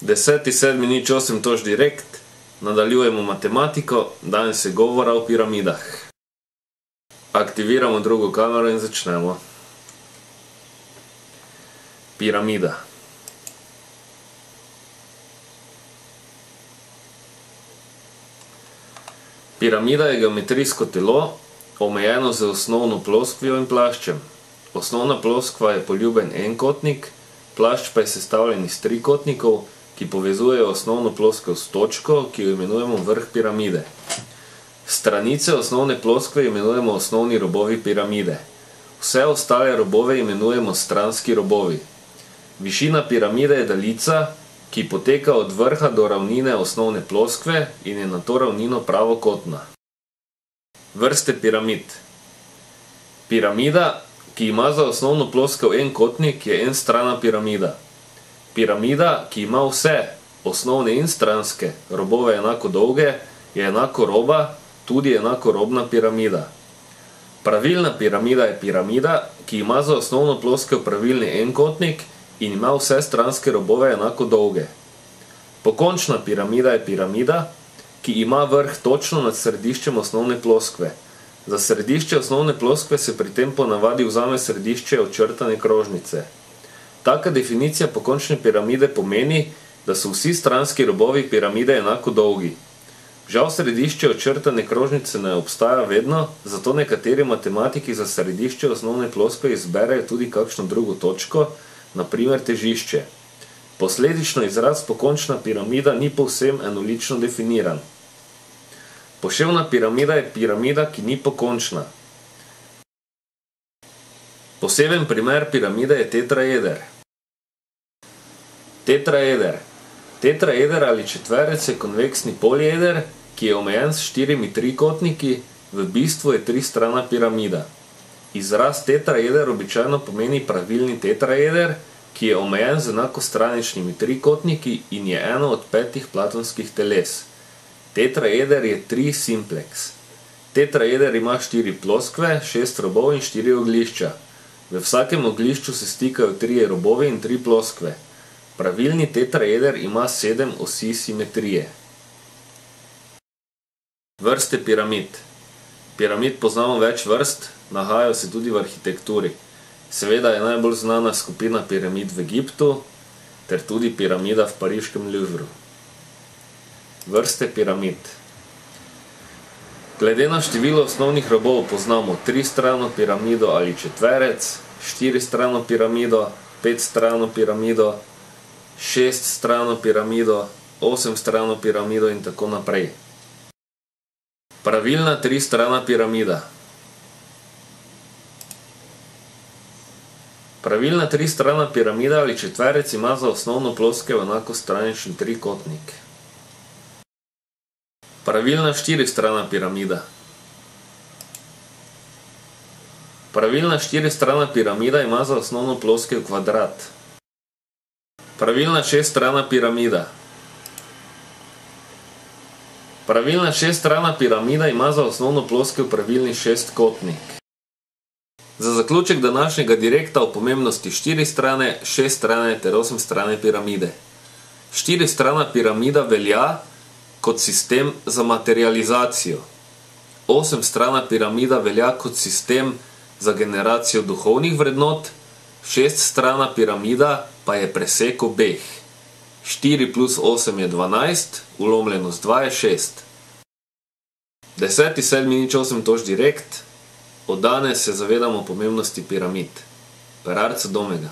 10.7.08 toč direkt, nadaljujemo matematiko, danes je govora o piramidah. Aktiviramo drugo kamero in začnemo. Piramida. Piramida je geometrijsko telo, omejeno z osnovno ploskvijo in plaščem. Osnovna ploskva je poljuben enkotnik, plašč pa je sestavljen iz trikotnikov, ki povezujejo osnovno ploskev s točko, ki jo imenujemo vrh piramide. Stranice osnovne ploskve imenujemo osnovni robovi piramide. Vse ostale robove imenujemo stranski robovi. Višina piramide je daljica, ki poteka od vrha do ravnine osnovne ploskve in je na to ravnino pravokotna. Vrste piramid. Piramida, ki ima za osnovno ploskev enkotnik, je enstrana piramida. Piramida, ki ima vse, osnovne in stranske, robove enako dolge, je enakoroba, tudi enakorobna piramida. Pravilna piramida je piramida, ki ima za osnovno ploskev pravilni enkotnik in ima vse stranske robove enako dolge. Pokončna piramida je piramida, ki ima vrh točno nad središčem osnovne ploskve. Za središče osnovne ploskve se pri tem ponavadi vzame središče očrtane krožnice. Taka definicija pokončne piramide pomeni, da so vsi stranski robovi piramide enako dolgi. Žal središče očrtane krožnice ne obstaja vedno, zato nekateri matematiki za središče osnovne ploskve izberejo tudi kakšno drugo točko, na primer težišče. Posledično izraz pokončna piramida ni povsem enolično definiran. Poševna piramida je piramida, ki ni pokončna. Poseben primer piramide je tetraeder. Tetraeder ali četverec je konveksni polieder, ki je omejen s 4 trikotniki, v bistvu je tristrana piramida. Izraz tetraeder običajno pomeni pravilni tetraeder, ki je omejen z enakostraničnimi trikotniki in je eno od 5 platonskih teles. Tetraeder je trisimplex. Tetraeder ima 4 ploskve, 6 robov in 4 oglišča. V vsakem oglišču se stikajo 3 robovi in 3 ploskve. Pravilni tetraeder ima 7 osi simetrije. Vrste piramid. Piramid poznamo več vrst, nahajajo se tudi v arhitekturi. Seveda je najbolj znana skupina piramid v Egiptu, ter tudi piramida v pariškem Louvru. Vrste piramid. Glede na število osnovnih robov poznamo 3-strano piramido ali četverec, 4-strano piramido, 5-strano piramido, 6-strano piramido, 8-strano piramido in tako naprej. Pravilna 3-strana piramida. Pravilna 3-strana piramida ali četverec ima za osnovno ploskev enakostranični trikotnik. Pravilna 4-strana piramida. Pravilna 4-strana piramida ima za osnovno ploskev kvadrat. Pravilna 6-strana piramida. Pravilna 6-strana piramida ima za osnovno ploskev pravilni šestkotnik. Za zaključek današnjega direkta o pomembnosti 4-strane, 6-strane ter 8-strane piramide. 4-strana piramida velja kot sistem za materializacijo. 8-strana piramida velja kot sistem za generacijo duhovnih vrednot, 6-strana piramida pa je presek obeh. 4 plus 8 je 12, ulomljeno z 2 je 6. 10.7.08 toč direkt, od danes se zavedamo pomembnosti piramid. Per Arco Domega.